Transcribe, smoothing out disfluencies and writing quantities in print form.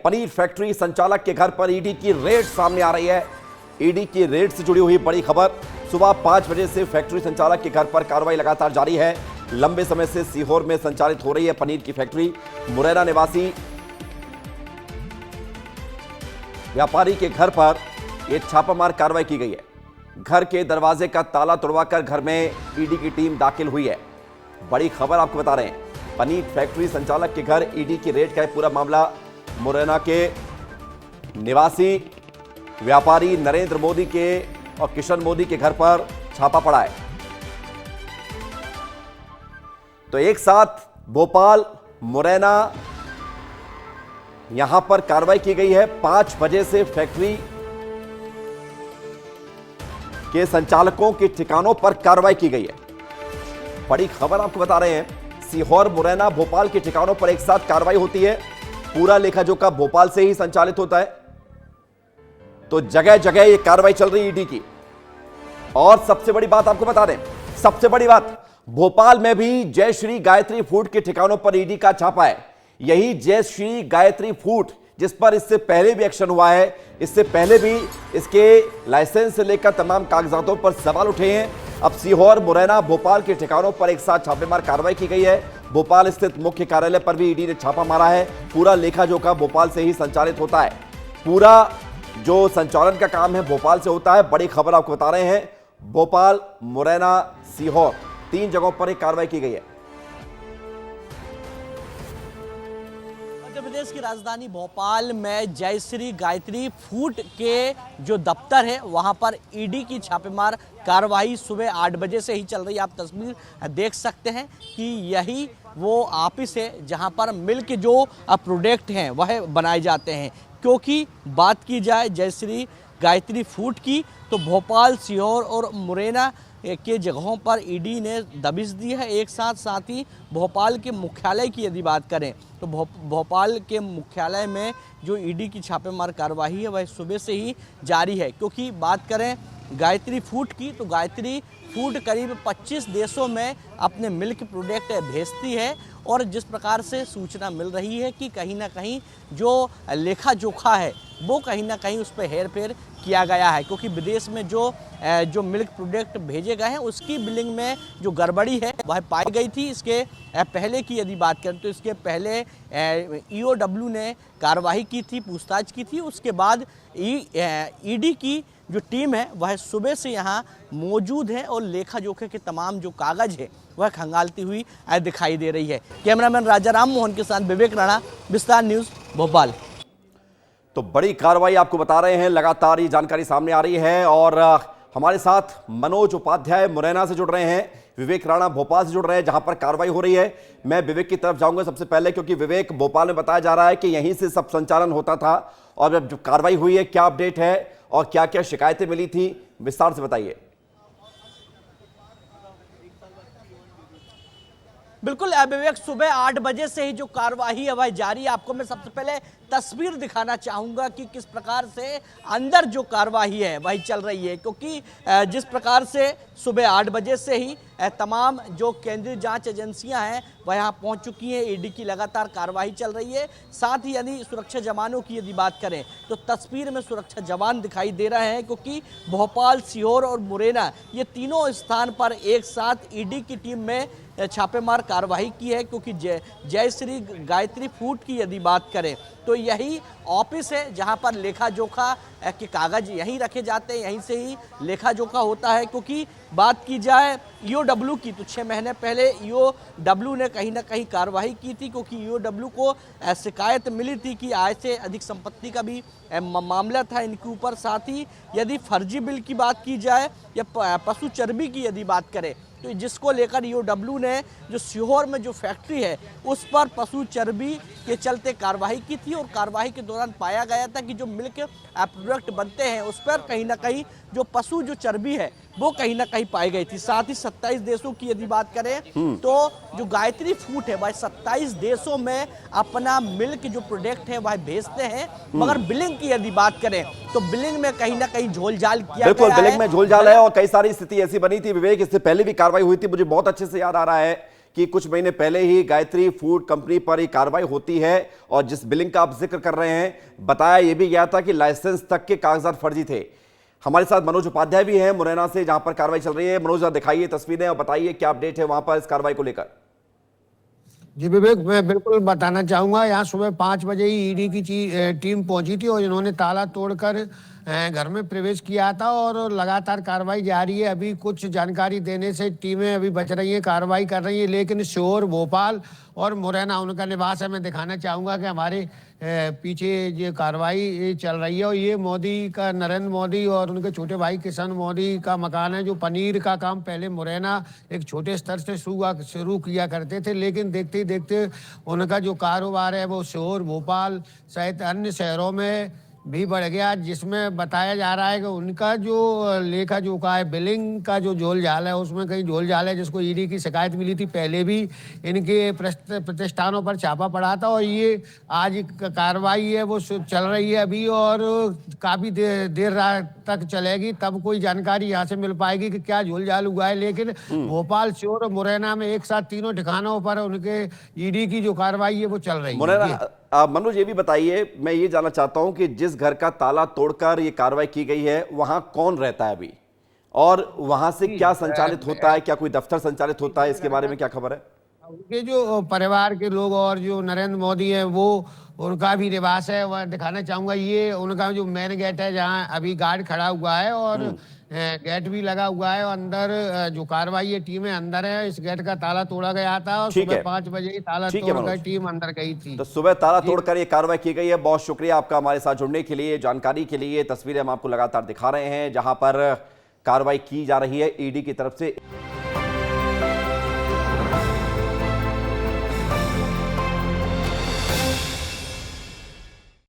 Paneer factory संचालक के घर पर ईडी की रेड सामने आ रही है। ईडी की रेड से जुड़ी हुई बड़ी खबर। सुबह 5 बजे से फैक्ट्री संचालक के घर पर कार्रवाई लगातार जारी है। लंबे समय से सीहोर में संचालित हो रही है पनीर की फैक्ट्री। मुरैना निवासी व्यापारी के घर पर यह छापामार कार्रवाई की गई है। घर के दरवाजे का ताला तोड़वाकर घर में ईडी की टीम दाखिल हुई है। बड़ी खबर आपको बता रहे हैं, पनीर फैक्ट्री संचालक के घर ईडी की रेड का है पूरा मामला। मुरैना के निवासी व्यापारी नरेंद्र मोदी के और किशन मोदी के घर पर छापा पड़ा है। तो एक साथ भोपाल, मुरैना, यहां पर कार्रवाई की गई है। 5 बजे से फैक्ट्री के संचालकों के ठिकानों पर कार्रवाई की गई है। बड़ी खबर आपको बता रहे हैं, सीहोर, मुरैना, भोपाल के ठिकानों पर एक साथ कार्रवाई होती है। पूरा लेखा जोखा भोपाल से ही संचालित होता है, तो जगह जगह ये कार्रवाई चल रही है ईडी की। और सबसे बड़ी बात आपको बता दें, सबसे बड़ी बात, भोपाल में भी जय श्री गायत्री फूड के ठिकानों पर ईडी का छापा है। यही जय श्री गायत्री फूड जिस पर इससे पहले भी एक्शन हुआ है, इससे पहले भी इसके लाइसेंस से लेकर तमाम कागजातों पर सवाल उठे हैं। अब सीहोर, मुरैना, भोपाल के ठिकानों पर एक साथ छापेमार कार्रवाई की गई है। भोपाल स्थित मुख्य कार्यालय पर भी ईडी ने छापा मारा है। पूरा लेखा जोखा भोपाल से ही संचालित होता है। पूरा जो संचालन का काम है भोपाल से होता है। बड़ी खबर आपको बता रहे हैं, भोपाल, मुरैना, सीहोर 3 जगहों पर एक कार्रवाई की गई है। मध्य प्रदेश की राजधानी भोपाल में जय श्री गायत्री फूड के जो दफ्तर है वहां पर ईडी की छापेमार कार्रवाई सुबह 8 बजे से ही चल रही है। आप तस्वीर देख सकते हैं कि यही वो ऑफिस है जहां पर मिल्क जो प्रोडक्ट हैं वह बनाए जाते हैं। क्योंकि बात की जाए जय श्री गायत्री फूड की तो भोपाल, सीहोर और मुरैना के जगहों पर ईडी ने दबिश दी है। एक साथ ही भोपाल के मुख्यालय की यदि बात करें तो भोपाल के मुख्यालय में जो ईडी की छापेमार कार्रवाई है वह सुबह से ही जारी है। क्योंकि बात करें गायत्री फूड की तो गायत्री फूड करीब 25 देशों में अपने मिल्क प्रोडक्ट भेजती है। और जिस प्रकार से सूचना मिल रही है कि कहीं ना कहीं जो लेखा जोखा है वो कहीं ना कहीं उस पर हेर फेर किया गया है। क्योंकि विदेश में जो मिल्क प्रोडक्ट भेजे गए हैं उसकी बिलिंग में जो गड़बड़ी है वह पाई गई थी। इसके पहले की यदि बात करें तो इसके पहले ईओडब्ल्यू ने कार्रवाई की थी, पूछताछ की थी। उसके बाद ईडी की जो टीम है वह सुबह से यहाँ मौजूद है और लेखा जोखे के तमाम जो कागज है वह खंगालती हुई दिखाई दे रही है। कैमरामैन राजा राम मोहन के साथ विवेक राणा, विस्तार न्यूज़, भोपाल। तो बड़ी कार्रवाई आपको बता रहे हैं, लगातार ये जानकारी सामने आ रही है। और हमारे साथ मनोज उपाध्याय मुरैना से जुड़ रहे हैं, विवेक राणा भोपाल से जुड़ रहे हैं जहां पर कार्रवाई हो रही है। मैं विवेक की तरफ जाऊंगा सबसे पहले, क्योंकि विवेक, भोपाल में बताया जा रहा है कि यहीं से सब संचालन होता था और अब जो कार्रवाई हुई है क्या अपडेट है और क्या क्या शिकायतें मिली थी, विस्तार से बताइए। बिल्कुल विवेक, सुबह 8 बजे से ही जो कार्रवाई है वह जारी है। आपको मैं सबसे पहले तस्वीर दिखाना चाहूँगा कि किस प्रकार से अंदर जो कार्रवाई है वही चल रही है। क्योंकि जिस प्रकार से सुबह 8 बजे से ही तमाम जो केंद्रीय जांच एजेंसियां हैं वह यहाँ पहुँच चुकी हैं। ईडी की लगातार कार्रवाई चल रही है। साथ ही यदि सुरक्षा जवानों की यदि बात करें तो तस्वीर में सुरक्षा जवान दिखाई दे रहे हैं। क्योंकि भोपाल, सीहोर और मुरैना ये तीनों स्थान पर एक साथ ईडी की टीम में छापेमार कार्रवाई की है। क्योंकि जय श्री गायत्री फूड की यदि बात करें तो यही ऑफिस है जहां पर लेखा जोखा के कागज यहीं रखे जाते हैं, यहीं से ही लेखा जोखा होता है। क्योंकि बात की जाए ईओडब्ल्यू की तो 6 महीने पहले ईओडब्ल्यू ने कहीं ना कहीं कार्रवाई की थी। क्योंकि ईओडब्ल्यू को शिकायत मिली थी कि आय से अधिक संपत्ति का भी मामला था इनके ऊपर। साथ ही यदि फर्जी बिल की बात की जाए या पशु चर्बी की यदि बात करें तो जिसको लेकर ईओडब्ल्यू ने जो सीहोर में जो फैक्ट्री है उस पर पशु चर्बी के चलते कार्रवाई की थी। और कार्रवाई के दौरान पाया गया था कि जो मिल्क प्रोडक्ट बनते हैं उस पर कहीं ना कहीं जो पशु जो चर्बी है वो कहीं ना कहीं पाई गई थी। साथ ही 27 देशों की यदि बात करें तो जो गायत्री फूड है वह 27 देशों में अपना मिल्क जो प्रोडक्ट है वह भेजते हैं। मगर बिलिंग की यदि बात करें तो बिलिंग में कहीं ना कहीं झोलझाल किया बिल्कुल गया है। बिलिंग में झोलझाल है और कई सारी स्थिति ऐसी बनी थी विवेक, इससे पहले भी कार्रवाई हुई थी। मुझे बहुत अच्छे से याद आ रहा है कि कुछ महीने पहले ही गायत्री फूड कंपनी पर ये कार्रवाई होती है और जिस बिलिंग का आप जिक्र कर रहे हैं, बताया यह भी गया था कि लाइसेंस तक के कागजात फर्जी थे। हमारे साथ मनोज उपाध्याय भी हैं मुरैना से, जहां पर कार्रवाई चल रही है। मनोज, दिखाइए तस्वीरें और बताइए क्या अपडेट है वहां पर इस कार्रवाई को लेकर। जी विवेक, मैं बिल्कुल बताना चाहूँगा। यहाँ सुबह 5 बजे ही ईडी की टीम पहुंची थी और इन्होंने ताला तोड़कर घर में प्रवेश किया था और लगातार कार्रवाई जारी है। अभी कुछ जानकारी देने से टीमें अभी बच रही हैं, कार्रवाई कर रही हैं, लेकिन सीहोर, भोपाल और मुरैना उनका निवास है। मैं दिखाना चाहूँगा कि हमारे पीछे ये कार्रवाई चल रही है और ये मोदी का, नरेंद्र मोदी और उनके छोटे भाई किशन मोदी का मकान है, जो पनीर का काम पहले मुरैना एक छोटे स्तर से शुरू किया करते थे, लेकिन देखते ही देखते उनका जो कारोबार है वो सीहोर, भोपाल सहित अन्य शहरों में भी बढ़ गया, जिसमें बताया जा रहा है कि उनका जो लेखा जोखा है, बिलिंग का जो झोल झाल है, उसमें कहीं झोल झाल है, जिसको ईडी की शिकायत मिली थी। पहले भी इनके प्रतिष्ठानों पर छापा पड़ा था और ये आज कार्रवाई है वो चल रही है अभी और काफ़ी देर रात तक चलेगी, तब कोई जानकारी यहाँ से मिल पाएगी कि क्या झोल झाल हुआ है। लेकिन भोपाल, सीहोर और मुरैना में एक साथ तीनों ठिकानों पर उनके ईडी की जो कार्रवाई है वो चल रही है। मनोज, ये भी बताइए, मैं ये जानना चाहता हूं कि जिस घर का ताला तोड़कर ये कार्रवाई की गई है वहां कौन रहता है अभी और वहां से क्या संचालित होता है, क्या कोई दफ्तर संचालित होता है, इसके बारे में क्या खबर है? उनके जो परिवार के लोग और जो नरेंद्र मोदी हैं वो उनका भी निवास है। वह दिखाना चाहूंगा, ये उनका जो मेन गेट है जहां अभी गार्ड खड़ा हुआ है और गेट भी लगा हुआ है और अंदर जो कार्रवाई है टीमें अंदर है। इस गेट का ताला तोड़ा गया था और सुबह 5 बजे ही ताला तोड़कर टीम अंदर गई थी। तो सुबह ताला तोड़कर ये कार्रवाई की गई है। बहुत शुक्रिया आपका हमारे साथ जुड़ने के लिए, जानकारी के लिए। तस्वीरें हम आपको लगातार दिखा रहे हैं जहां पर कार्रवाई की जा रही है ईडी की तरफ से।